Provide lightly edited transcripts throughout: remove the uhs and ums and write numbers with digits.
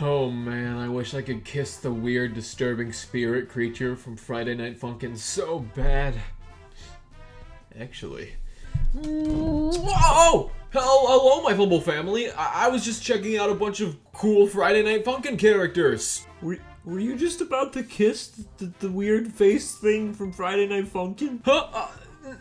Oh man, I wish I could kiss the weird, disturbing spirit creature from Friday Night Funkin' so bad. Actually. Oh! Hello, my Fumble family. I was just checking out a bunch of cool Friday Night Funkin' characters. Were you just about to kiss the weird face thing from Friday Night Funkin'? Huh?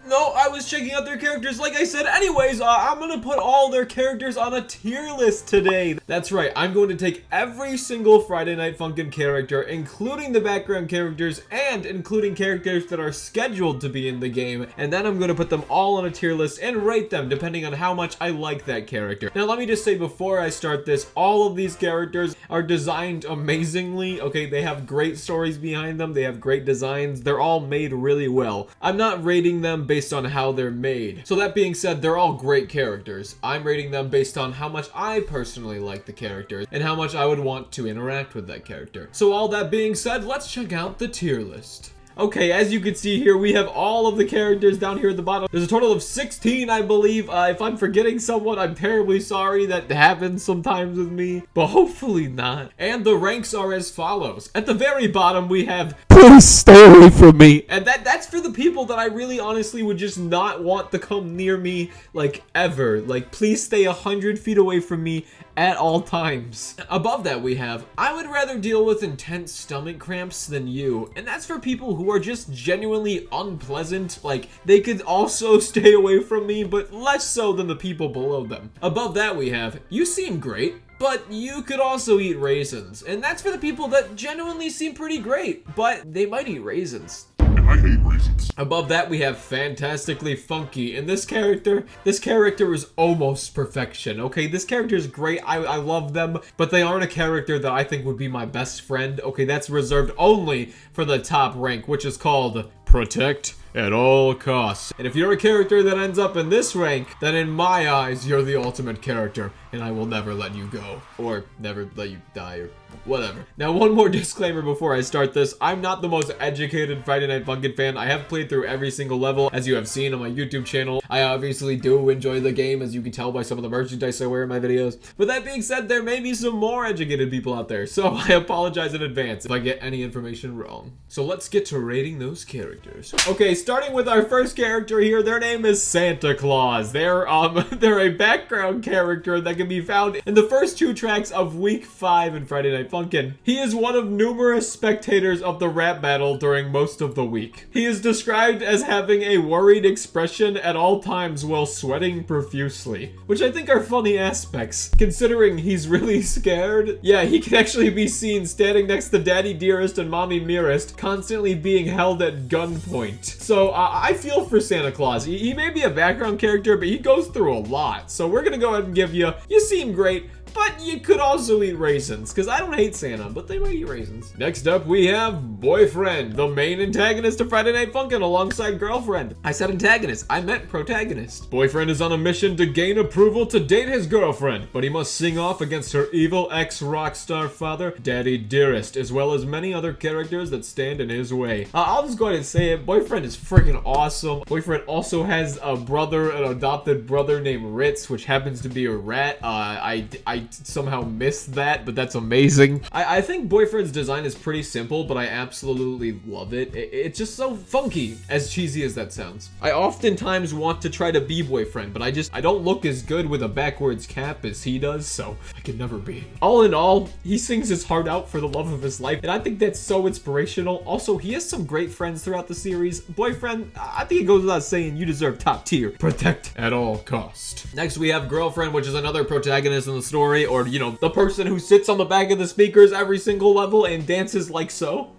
No, I was checking out their characters like I said. Anyways, I'm gonna put all their characters on a tier list today. That's right, I'm going to take every single Friday Night Funkin' character, including the background characters and including characters that are scheduled to be in the game, and then I'm gonna put them all on a tier list and rate them depending on how much I like that character. Now, let me just say before I start this, all of these characters are designed amazingly. Okay, they have great stories behind them, they have great designs, they're all made really well. I'm not rating them based on how they're made. So that being said, they're all great characters. I'm rating them based on how much I personally like the characters and how much I would want to interact with that character. So all that being said, let's check out the tier list. Okay, as you can see here, we have all of the characters down here at the bottom. There's a total of 16, I believe. If I'm forgetting someone, I'm terribly sorry. That happens sometimes with me, but hopefully not. And the ranks are as follows. At the very bottom, we have, please stay away from me. And that's for the people that I really honestly would just not want to come near me, like, ever. Like, please stay 100 feet away from me at all times. Above that, we have, I would rather deal with intense stomach cramps than you. And that's for people who are just genuinely unpleasant. Like, they could also stay away from me, but less so than the people below them. Above that, we have, you seem great, but you could also eat raisins. And that's for the people that genuinely seem pretty great, but they might eat raisins. I hate raisins. Above that, we have fantastically funky, and this character is almost perfection. Okay, this character is great. I love them, but they aren't a character that I think would be my best friend. Okay, that's reserved only for the top rank, which is called Protect at all costs. And if you're a character that ends up in this rank, then in my eyes, you're the ultimate character, and I will never let you go, or never let you die, or whatever. Now, one more disclaimer before I start this. I'm not the most educated Friday Night Funkin' fan. I have played through every single level, as you have seen on my YouTube channel. I obviously do enjoy the game, as you can tell by some of the merchandise I wear in my videos. But that being said, there may be some more educated people out there, so I apologize in advance if I get any information wrong. So let's get to rating those characters. Okay, starting with our first character here, their name is Santa Claus. They're a background character that can be found in the first 2 tracks of week 5 in Friday Night Funkin'. He is one of numerous spectators of the rap battle during most of the week. He is described as having a worried expression at all times while sweating profusely, which I think are funny aspects, considering he's really scared. Yeah, he can actually be seen standing next to Daddy Dearest and Mommy Dearest, constantly being held at gunpoint. So I feel for Santa Claus. He may be a background character, but he goes through a lot. So we're gonna go ahead and give you seem great, but you could also eat raisins, because I don't hate Santa, but they might eat raisins. Next up, we have Boyfriend, the main antagonist of Friday Night Funkin' alongside Girlfriend. I said antagonist, I meant protagonist. Boyfriend is on a mission to gain approval to date his girlfriend, but he must sing off against her evil ex-rockstar father, Daddy Dearest, as well as many other characters that stand in his way. I'll just go ahead and say it, Boyfriend is freaking awesome. Boyfriend also has a brother, an adopted brother named Ritz, which happens to be a rat. I somehow missed that, but that's amazing. I think Boyfriend's design is pretty simple, but I absolutely love it. It's just so funky, as cheesy as that sounds. I oftentimes want to try to be Boyfriend, but I don't look as good with a backwards cap as he does, so I can never be. All in all, he sings his heart out for the love of his life, and I think that's so inspirational. Also, he has some great friends throughout the series. Boyfriend, I think it goes without saying, you deserve top tier. Protect at all cost. Next, we have Girlfriend, which is another protagonist in the story, or, you know, the person who sits on the back of the speakers every single level and dances like so.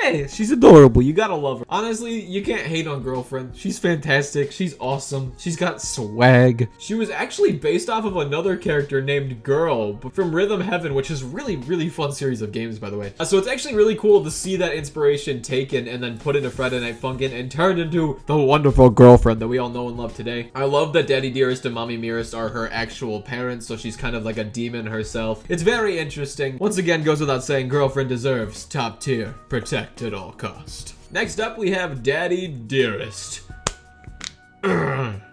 Yeah, she's adorable. You gotta love her. Honestly, you can't hate on Girlfriend. She's fantastic. She's awesome. She's got swag. She was actually based off of another character named Girl, but from Rhythm Heaven, which is really, really fun series of games, by the way. So it's actually really cool to see that inspiration taken and then put into Friday Night Funkin' and turned into the wonderful Girlfriend that we all know and love today. I love that Daddy Dearest and Mommy Dearest are her actual parents, so she's kind of like a demon herself. It's very interesting. Once again, goes without saying, Girlfriend deserves top tier. Protect at all cost. Next up, we have Daddy Dearest.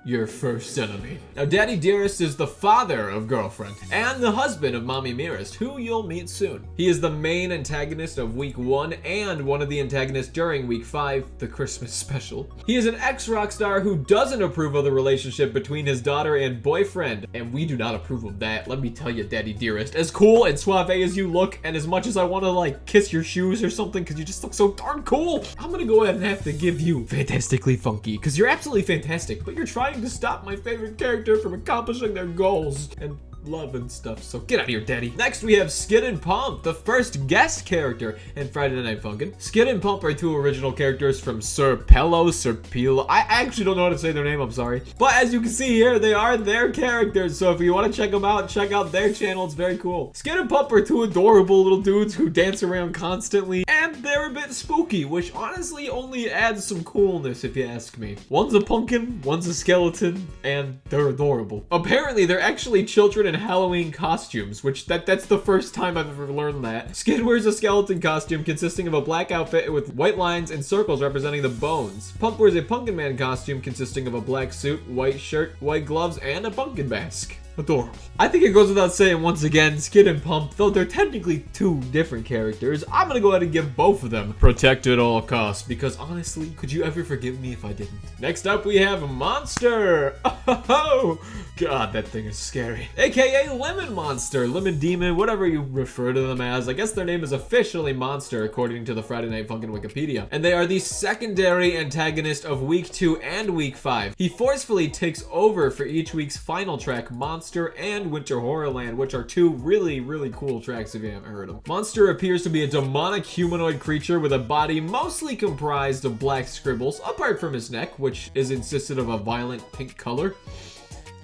Your first enemy. Now, Daddy Dearest is the father of Girlfriend and the husband of Mommy Nearest, who you'll meet soon. He is the main antagonist of week 1 and one of the antagonists during week 5, the Christmas special. He is an ex-rock star who doesn't approve of the relationship between his daughter and boyfriend, and we do not approve of that. Let me tell you, Daddy Dearest, as cool and suave as you look, and as much as I want to like kiss your shoes or something because you just look so darn cool, I'm gonna go ahead and have to give you Fantastically Funky, because you're absolutely fantastic, but you're trying to stop my favorite character from accomplishing their goals and love and stuff, so get out of here, Daddy. Next, we have Skid and Pump, the first guest character in Friday Night Funkin. Skid and Pump are 2 original characters from Serpilo. I actually don't know how to say their name, I'm sorry. But as you can see here, they are their characters, so if you want to check them out, check out their channel, it's very cool. Skid and Pump are 2 adorable little dudes who dance around constantly, and they're a bit spooky, which honestly only adds some coolness if you ask me. One's a pumpkin, one's a skeleton, and they're adorable. Apparently, they're actually children in Halloween costumes, which that's the first time I've ever learned that. Skid wears a skeleton costume consisting of a black outfit with white lines and circles representing the bones. Pump wears a Pumpkin Man costume consisting of a black suit, white shirt, white gloves, and a pumpkin mask. Adorable. I think it goes without saying once again, Skid and Pump, though they're technically 2 different characters, I'm gonna go ahead and give both of them Protect at all costs, because honestly, could you ever forgive me if I didn't? Next up, we have Monster. Oh, God, that thing is scary. AKA Lemon Monster, Lemon Demon, whatever you refer to them as. I guess their name is officially Monster, according to the Friday Night Funkin' Wikipedia. And they are the secondary antagonist of week 2 and week 5. He forcefully takes over for each week's final track, Monster and Winter Horrorland, which are 2 really, really cool tracks if you haven't heard them. Monster appears to be a demonic humanoid creature with a body mostly comprised of black scribbles, apart from his neck, which is insisted of a violent pink color.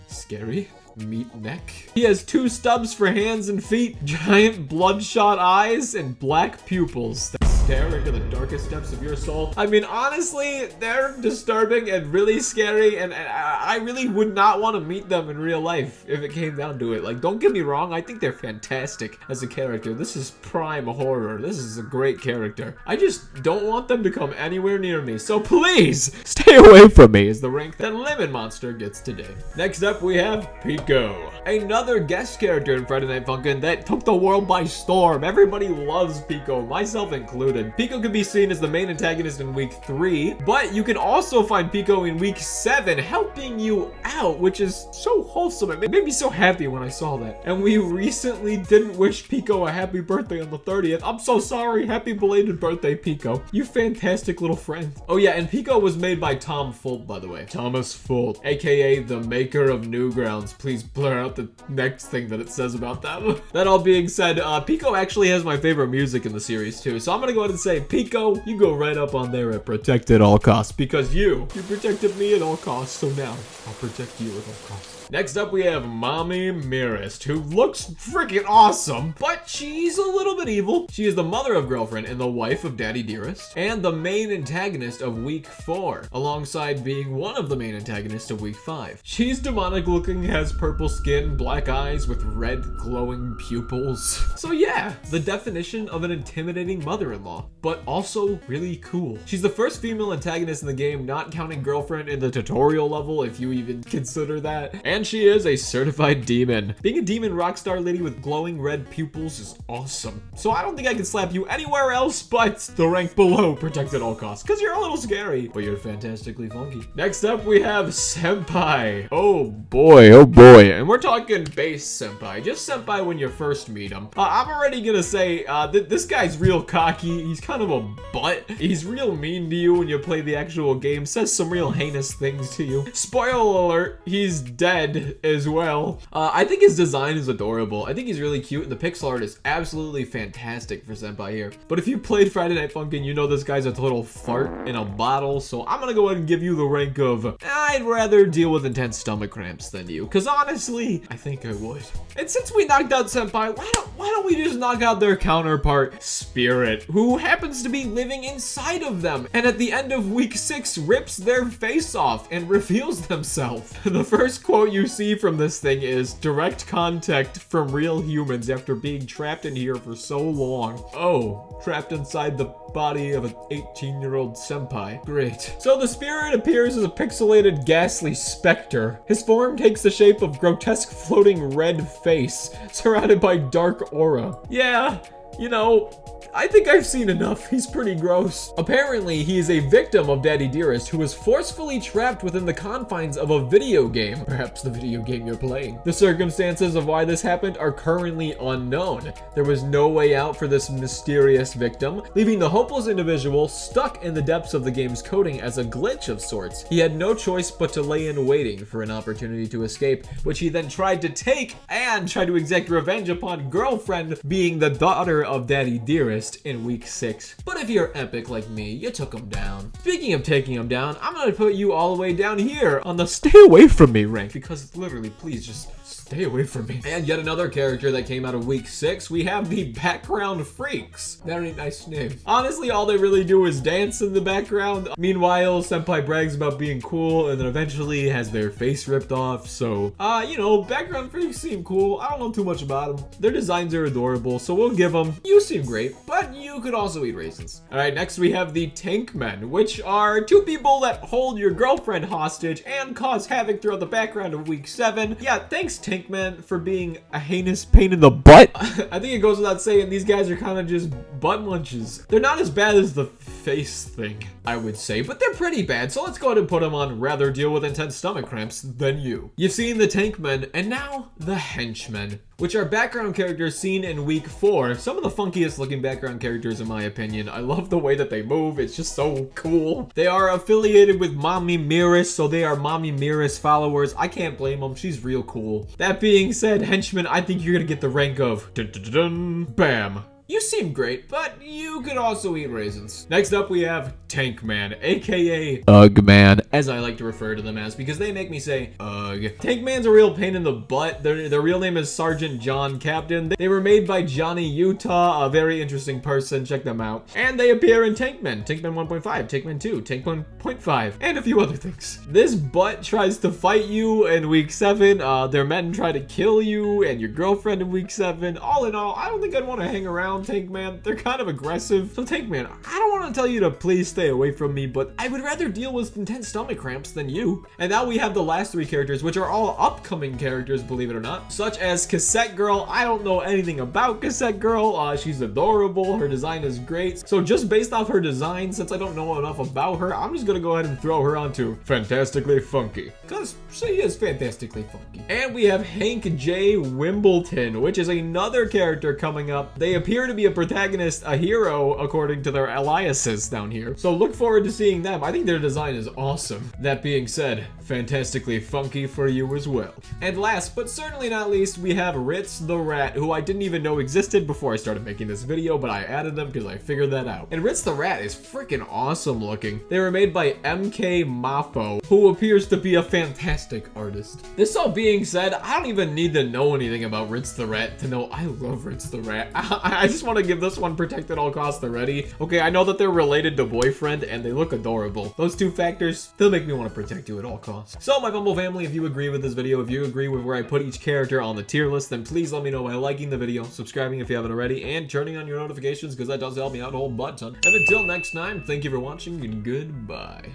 Scary. Meat neck. He has 2 stubs for hands and feet, giant bloodshot eyes, and black pupils that stare into the darkest depths of your soul. I mean, honestly, they're disturbing and really scary, and I really would not want to meet them in real life if it came down to it. Like, don't get me wrong, I think they're fantastic as a character. This is prime horror. This is a great character. I just don't want them to come anywhere near me, so please stay away from me is the rank that Lemon Monster gets today. Next up, we have Pico, another guest character in Friday Night Funkin' that took the world by storm. Everybody loves Pico, myself included. Pico can be seen as the main antagonist in week 3, but you can also find Pico in week 7 helping you out, which is so wholesome. It made me so happy when I saw that. And we recently didn't wish Pico a happy birthday on the 30th. I'm so sorry. Happy belated birthday, Pico. You fantastic little friend. Oh yeah, and Pico was made by Tom Folt, by the way. Thomas Folt, aka the maker of Newgrounds. Please blur out the next thing that it says about that. That all being said, Pico actually has my favorite music in the series too, so I'm gonna go ahead and say, Pico, you go right up on there at Protect at all costs, because you protected me at all costs, so now I'll protect you at all costs. Next up, we have Mommy Nearest, who looks freaking awesome, but she's a little bit evil. She is the mother of Girlfriend and the wife of Daddy Dearest, and the main antagonist of week 4, alongside being one of the main antagonists of week 5. She's demonic looking, has purple skin, black eyes with red glowing pupils. So yeah, the definition of an intimidating mother-in-law, but also really cool. She's the first female antagonist in the game, not counting Girlfriend in the tutorial level, if you even consider that. And she is a certified demon. Being a demon rock star lady with glowing red pupils is awesome. So I don't think I can slap you anywhere else but the rank below Protect at all costs, because you're a little scary, but you're fantastically funky. Next up, we have Senpai. Oh boy, and we're talking base Senpai, just Senpai when you first meet him. I'm already gonna say this guy's real cocky. He's kind of a butt. He's real mean to you when you play the actual game, says some real heinous things to you. Spoiler alert, he's dead as well. I think his design is adorable. I think he's really cute, and the pixel art is absolutely fantastic for Senpai here. But if you played Friday Night Funkin', you know this guy's a total fart in a bottle, so I'm gonna go ahead and give you the rank of I'd rather deal with intense stomach cramps than you, because honestly, I think I would. And since we knocked out Senpai, why don't we just knock out their counterpart, Spirit, who who happens to be living inside of them, and at the end of week 6 rips their face off and reveals themselves. The first quote you see from this thing is, "Direct contact from real humans after being trapped in here for so long. Oh, trapped inside the body of an 18-year-old senpai. Great." So the spirit appears as a pixelated, ghastly specter. His form takes the shape of grotesque floating red face, surrounded by dark aura. Yeah, you know, I think I've seen enough. He's pretty gross. Apparently, he is a victim of Daddy Dearest who was forcefully trapped within the confines of a video game. Perhaps the video game you're playing. The circumstances of why this happened are currently unknown. There was no way out for this mysterious victim, leaving the hopeless individual stuck in the depths of the game's coding as a glitch of sorts. He had no choice but to lay in waiting for an opportunity to escape, which he then tried to take and tried to exact revenge upon girlfriend being the daughter of Daddy Dearest in week 6. But if you're epic like me, you took him down. Speaking of taking him down, I'm gonna put you all the way down here on the stay away from me rank, because literally, please just stay away from me. And yet another character that came out of week 6, we have the Background Freaks. Very nice name. Honestly, all they really do is dance in the background. Meanwhile, Senpai brags about being cool and then eventually has their face ripped off. So, you know, Background Freaks seem cool. I don't know too much about them. Their designs are adorable, so we'll give them, you seem great, but you could also eat raisins. All right, next we have the Tank Men, which are 2 people that hold your girlfriend hostage and cause havoc throughout the background of week 7. Yeah, thanks, Tank Man, for being a heinous pain in the butt. I think it goes without saying these guys are kind of just butt munches. They're not as bad as the face thing, I would say, but they're pretty bad, so let's go ahead and put them on rather deal with intense stomach cramps than you. You've seen the Tank Men, and now the Henchmen, which are background characters seen in week 4. Some of the funkiest looking background characters in my opinion. I love the way that they move, it's just so cool. They are affiliated with Mommy Miris, so they are Mommy Miris followers. I can't blame them, she's real cool. That being said, Henchmen, I think you're gonna get the rank of dun, dun, dun, dun, bam. You seem great, but you could also eat raisins. Next up, we have Tank Man, aka Ugh Man, as I like to refer to them as, because they make me say ugh. Tank Man's a real pain in the butt. Their real name is Sergeant John Captain. They were made by Johnny Utah, a very interesting person. Check them out. And they appear in Tank Man 1.5, Tank Man 2, Tank 1.5, and a few other things. This butt tries to fight you in week 7. Their men try to kill you and your girlfriend in week 7. All in all, I don't think I'd want to hang around Tank Man. They're kind of aggressive. So Tank Man, I don't want to tell you to please stay away from me, but I would rather deal with intense stomach cramps than you. And now we have the last 3 characters, which are all upcoming characters, believe it or not, such as Cassette Girl. I don't know anything about Cassette Girl. She's adorable. Her design is great. So just based off her design, since I don't know enough about her, I'm just gonna go ahead and throw her onto Fantastically Funky, because she is fantastically funky. And we have Hank J. Wimbledon, which is another character coming up. They appear to be a protagonist, a hero, according to their aliases down here. So look forward to seeing them. I think their design is awesome. That being said, Fantastically Funky for you as well. And last, but certainly not least, we have Ritz the Rat, who I didn't even know existed before I started making this video, but I added them because I figured that out. And Ritz the Rat is freaking awesome looking. They were made by MK Mafo, who appears to be a fantastic artist. This all being said, I don't even need to know anything about Ritz the Rat to know I love Ritz the Rat. I just want to give this one protect at all costs already. Okay, I know that they're related to Boyfriend and they look adorable. Those 2 factors, they'll make me want to protect you at all costs. So my Fumble family, if you agree with this video, if you agree with where I put each character on the tier list, then please let me know by liking the video, subscribing if you haven't already, and turning on your notifications because that does help me out a whole butt ton. And until next time, thank you for watching and goodbye.